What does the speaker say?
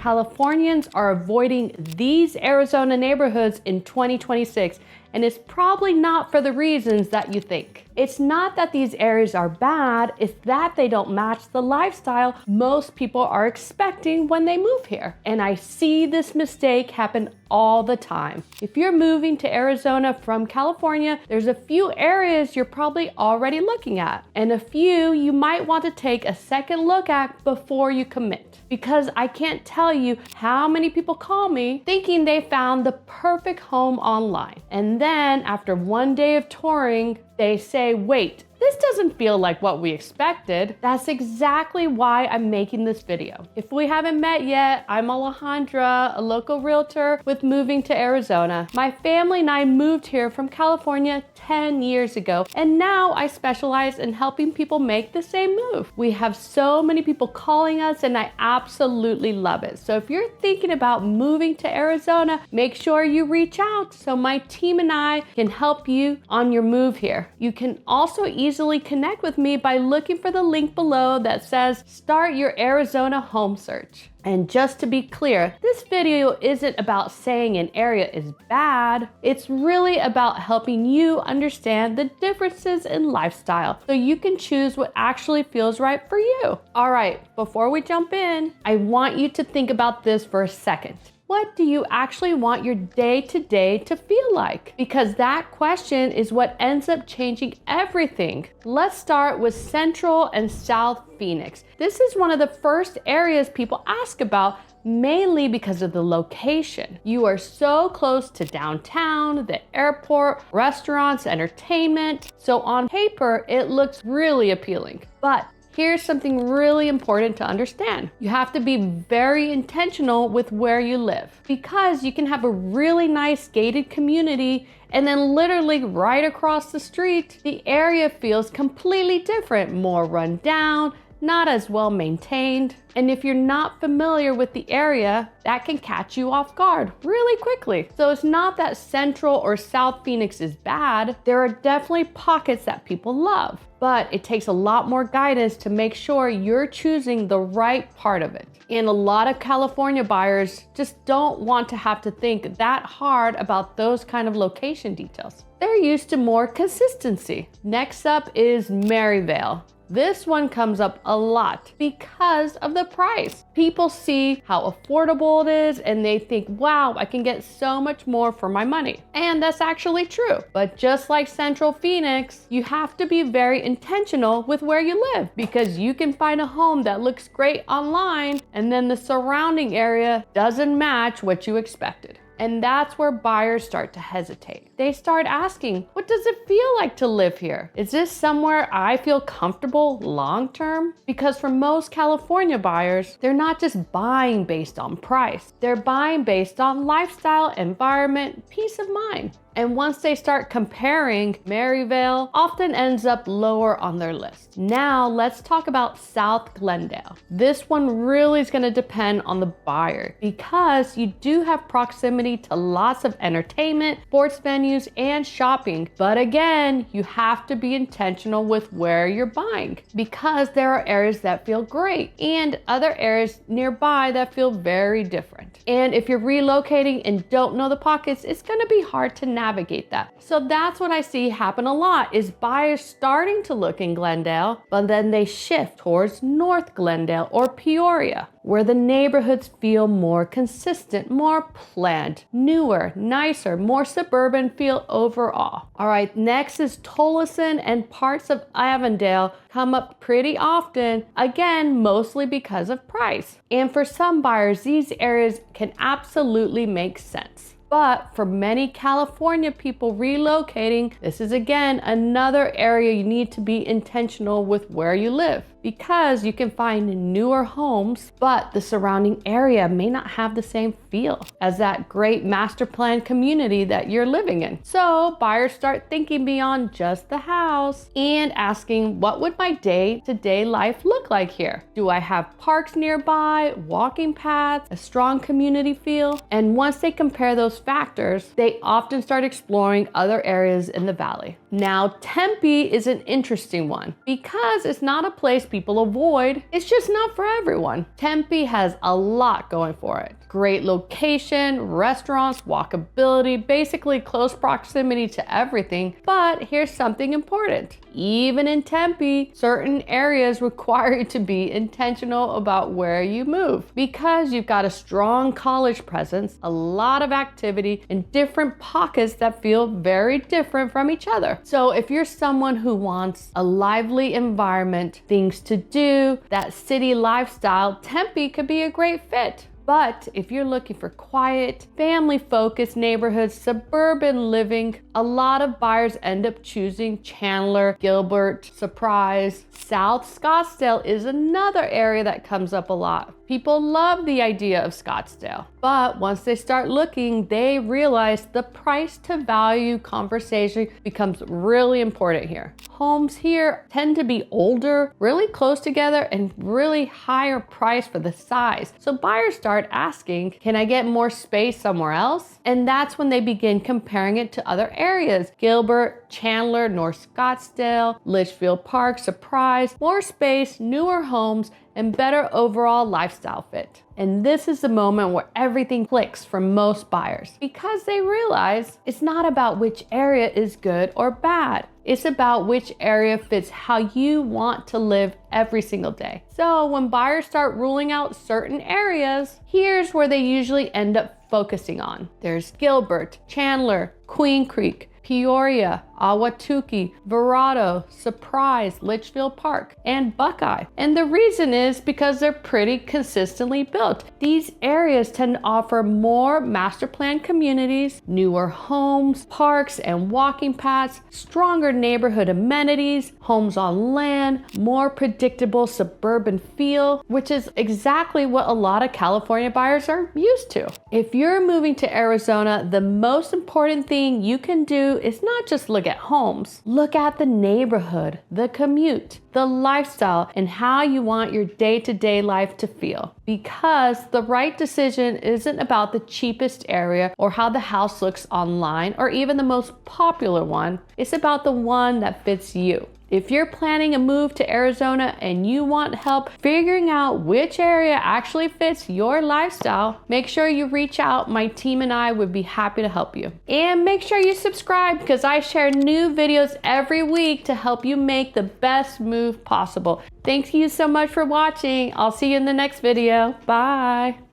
Californians are avoiding these Arizona neighborhoods in 2026, and it's probably not for the reasons that you think. It's not that these areas are bad, it's that they don't match the lifestyle most people are expecting when they move here. And I see this mistake happen all the time. If you're moving to Arizona from California, there's a few areas you're probably already looking at, and a few you might want to take a second look at before you commit. Because I can't tell you how many people call me thinking they found the perfect home online. And then after one day of touring, they say, wait, this doesn't feel like what we expected. That's exactly why I'm making this video. If we haven't met yet, I'm Alejandra, a local realtor with moving to Arizona. My family and I moved here from California 10 years ago, and now I specialize in helping people make the same move. We have so many people calling us, and I absolutely love it. So if you're thinking about moving to Arizona, make sure you reach out so my team and I can help you on your move here. You can also easily connect with me by looking for the link below that says start your Arizona home search. And just to be clear, this video isn't about saying an area is bad. It's really about helping you understand the differences in lifestyle so you can choose what actually feels right for you. All right, before we jump in, I want you to think about this for a second. What do you actually want your day-to-day to feel like? Because that question is what ends up changing everything. Let's start with Central and South Phoenix. This is one of the first areas people ask about, mainly because of the location. You are so close to downtown, the airport, restaurants, entertainment. So on paper, it looks really appealing. But here's something really important to understand. You have to be very intentional with where you live, because you can have a really nice gated community and then literally right across the street, the area feels completely different, more run down, not as well maintained. And if you're not familiar with the area, that can catch you off guard really quickly. So it's not that Central or South Phoenix is bad. There are definitely pockets that people love, but it takes a lot more guidance to make sure you're choosing the right part of it. And a lot of California buyers just don't want to have to think that hard about those kind of location details. They're used to more consistency. Next up is Maryvale. This one comes up a lot because of the price. People see how affordable it is and they think, wow, I can get so much more for my money. And that's actually true. But just like Central Phoenix, you have to be very intentional with where you live, because you can find a home that looks great online and then the surrounding area doesn't match what you expected. And that's where buyers start to hesitate. They start asking, what does it feel like to live here? Is this somewhere I feel comfortable long-term? Because for most California buyers, they're not just buying based on price. They're buying based on lifestyle, environment, peace of mind. And once they start comparing, Maryvale often ends up lower on their list. Now let's talk about South Glendale. This one really is going to depend on the buyer, because you do have proximity to lots of entertainment, sports venues, and shopping. But again, you have to be intentional with where you're buying, because there are areas that feel great and other areas nearby that feel very different. And if you're relocating and don't know the pockets, it's going to be hard to navigate that. So that's what I see happen a lot, is buyers starting to look in Glendale, but then they shift towards North Glendale or Peoria, where the neighborhoods feel more consistent, more planned, newer, nicer, more suburban feel overall. All right, next is Tolleson, and parts of Avondale come up pretty often, again, mostly because of price. And for some buyers, these areas can absolutely make sense. But for many California people relocating, this is again another area you need to be intentional with where you live, because you can find newer homes, but the surrounding area may not have the same feel as that great master plan community that you're living in. So buyers start thinking beyond just the house and asking, what would my day-to-day life look like here? Do I have parks nearby, walking paths, a strong community feel? And once they compare those factors, they often start exploring other areas in the valley. Now, Tempe is an interesting one because it's not a place people avoid. It's just not for everyone. Tempe has a lot going for it. Great location, restaurants, walkability, basically close proximity to everything. But here's something important. Even in Tempe, certain areas require you to be intentional about where you move because you've got a strong college presence, a lot of activity, and different pockets that feel very different from each other. So if you're someone who wants a lively environment, things to do, that city lifestyle, Tempe could be a great fit. But if you're looking for quiet, family-focused neighborhoods, suburban living, a lot of buyers end up choosing Chandler, Gilbert, Surprise. South Scottsdale is another area that comes up a lot. People love the idea of Scottsdale, but once they start looking, they realize the price to value conversation becomes really important here. Homes here tend to be older, really close together, and really higher price for the size. So buyers start asking, can I get more space somewhere else? And that's when they begin comparing it to other areas. Gilbert, Chandler, North Scottsdale, Litchfield Park, Surprise, more space, newer homes, and better overall lifestyle fit. And this is the moment where everything clicks for most buyers because they realize it's not about which area is good or bad. It's about which area fits how you want to live every single day. So when buyers start ruling out certain areas, here's where they usually end up focusing on. There's Gilbert, Chandler, Queen Creek, Peoria, Ahwatukee, Verrado, Surprise, Litchfield Park, and Buckeye. And the reason is because they're pretty consistently built. These areas tend to offer more master plan communities, newer homes, parks and walking paths, stronger neighborhood amenities, homes on land, more predictable suburban feel, which is exactly what a lot of California buyers are used to. If you're moving to Arizona, the most important thing you can do is not just look at homes. Look at the neighborhood, the commute, the lifestyle, and how you want your day-to-day life to feel. Because the right decision isn't about the cheapest area or how the house looks online or even the most popular one. It's about the one that fits you. If you're planning a move to Arizona and you want help figuring out which area actually fits your lifestyle, make sure you reach out. My team and I would be happy to help you. And make sure you subscribe because I share new videos every week to help you make the best move possible. Thank you so much for watching. I'll see you in the next video. Bye.